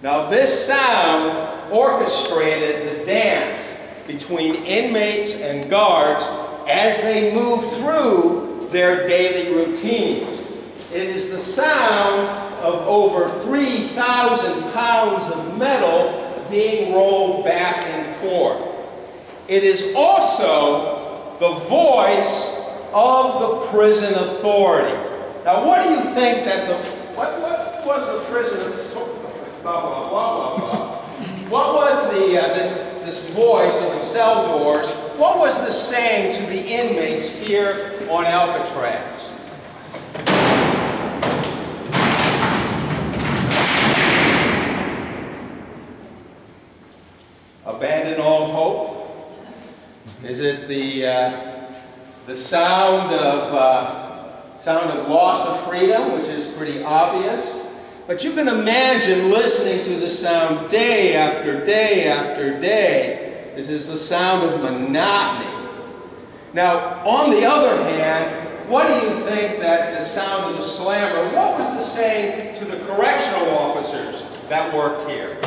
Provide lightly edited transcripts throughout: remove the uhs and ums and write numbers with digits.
Now this sound orchestrated the dance between inmates and guards as they move through their daily routines. It is the sound of over 3,000 pounds of metal being rolled back and forth. It is also the voice of the prison authority. Now what do you think that what was the prison blah blah blah blah blah? What was this voice of the cell doors? What was this saying to the inmates here on Alcatraz? Abandon all hope? Is it the sound of loss of freedom, which is pretty obvious? But you can imagine listening to the sound day after day after day. This is the sound of monotony. Now, on the other hand, what do you think that the sound of the slammer, what was the saying to the correctional officers that worked here?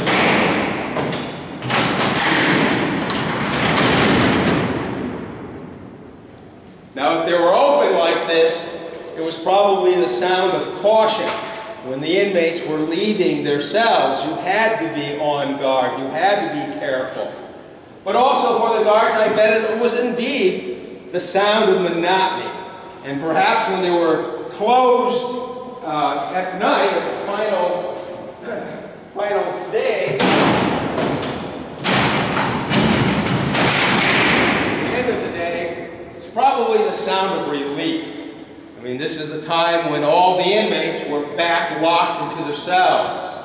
Now, if they were open like this, it was probably the sound of caution. When the inmates were leaving their cells, you had to be on guard. You had to be careful. But also for the guards, I bet it was indeed the sound of monotony. And perhaps when they were closed at night, at the final day, at the end of the day, it's probably the sound of relief. I mean, this is the time when all the inmates were back locked into their cells.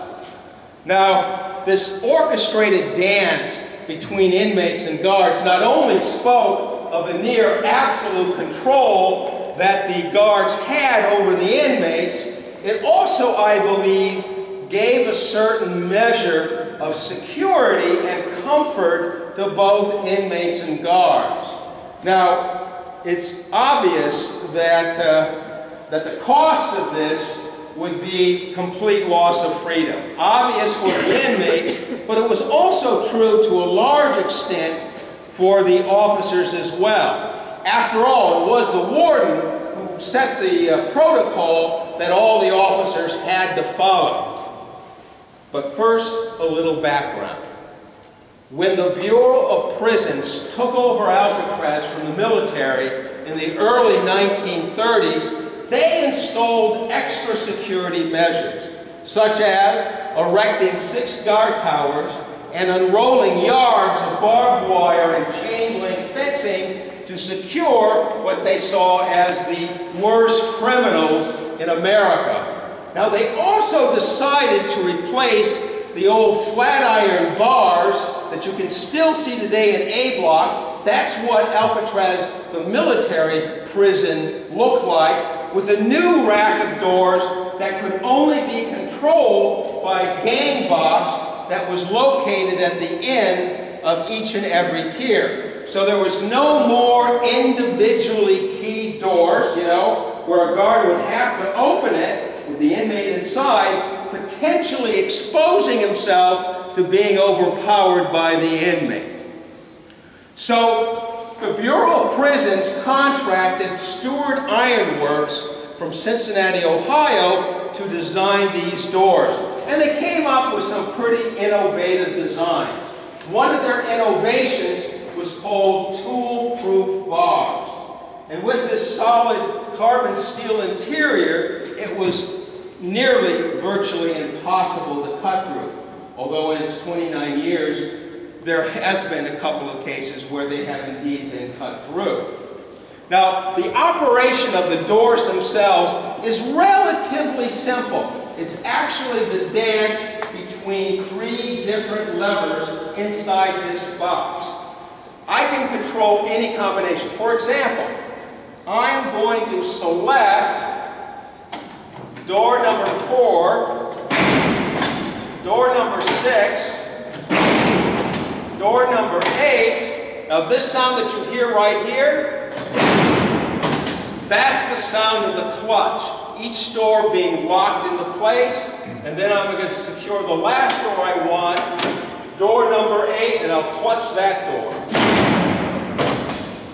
Now, this orchestrated dance between inmates and guards not only spoke of the near absolute control that the guards had over the inmates, it also, I believe, gave a certain measure of security and comfort to both inmates and guards. Now, it's obvious that the cost of this would be complete loss of freedom. Obvious for the inmates, but it was also true to a large extent for the officers as well. After all, it was the warden who set the protocol that all the officers had to follow. But first, a little background. When the Bureau of Prisons took over Alcatraz from the military in the early 1930s, they installed extra security measures, such as erecting 6 guard towers and unrolling yards of barbed wire and chain link fencing to secure what they saw as the worst criminals in America. Now, they also decided to replace the old flat iron bars that you can still see today in A Block. That's what Alcatraz, the military prison, looked like, with a new rack of doors that could only be controlled by a gang box that was located at the end of each and every tier. So there was no more individually keyed doors, you know, where a guard would have to open it with the inmate inside, potentially exposing himself to being overpowered by the inmate. So the Bureau of Prisons contracted Stewart Ironworks from Cincinnati, Ohio, to design these doors. And they came up with some pretty innovative designs. One of their innovations was called tool-proof bars. And with this solid carbon steel interior, it was nearly virtually impossible to cut through. Although in its 29 years, there has been a couple of cases where they have indeed been cut through. Now, the operation of the doors themselves is relatively simple. It's actually the dance between 3 different levers inside this box. I can control any combination. For example, I'm going to select door number 4, door number 6, door number 8. Now this sound that you hear right here, That's the sound of the clutch. Each door being locked into place, and then I'm going to secure the last door I want, door number 8, and I'll clutch that door.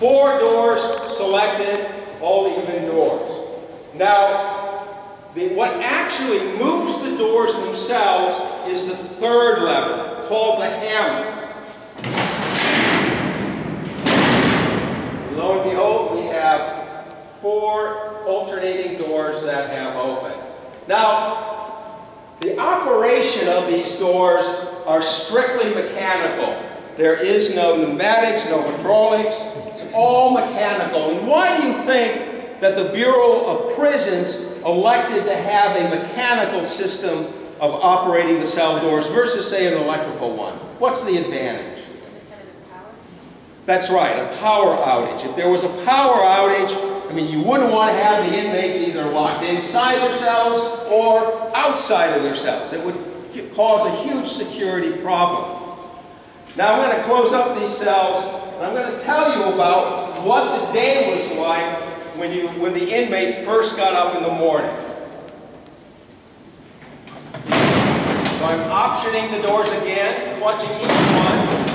4 doors selected, all even doors. Now, what actually moves the doors themselves is the 3rd lever, called the hammer. Lo and behold, we have 4 alternating doors that have opened. Now, the operation of these doors are strictly mechanical. There is no pneumatics, no hydraulics. It's all mechanical. And why do you think that the Bureau of Prisons elected to have a mechanical system of operating the cell doors versus, say, an electrical one? What's the advantage? That's right, a power outage. If there was a power outage, I mean, you wouldn't want to have the inmates either locked inside their cells or outside of their cells. It would cause a huge security problem. Now I'm going to close up these cells, and I'm going to tell you about what the day was like when the inmate first got up in the morning. So I'm optioning the doors again, clutching each one.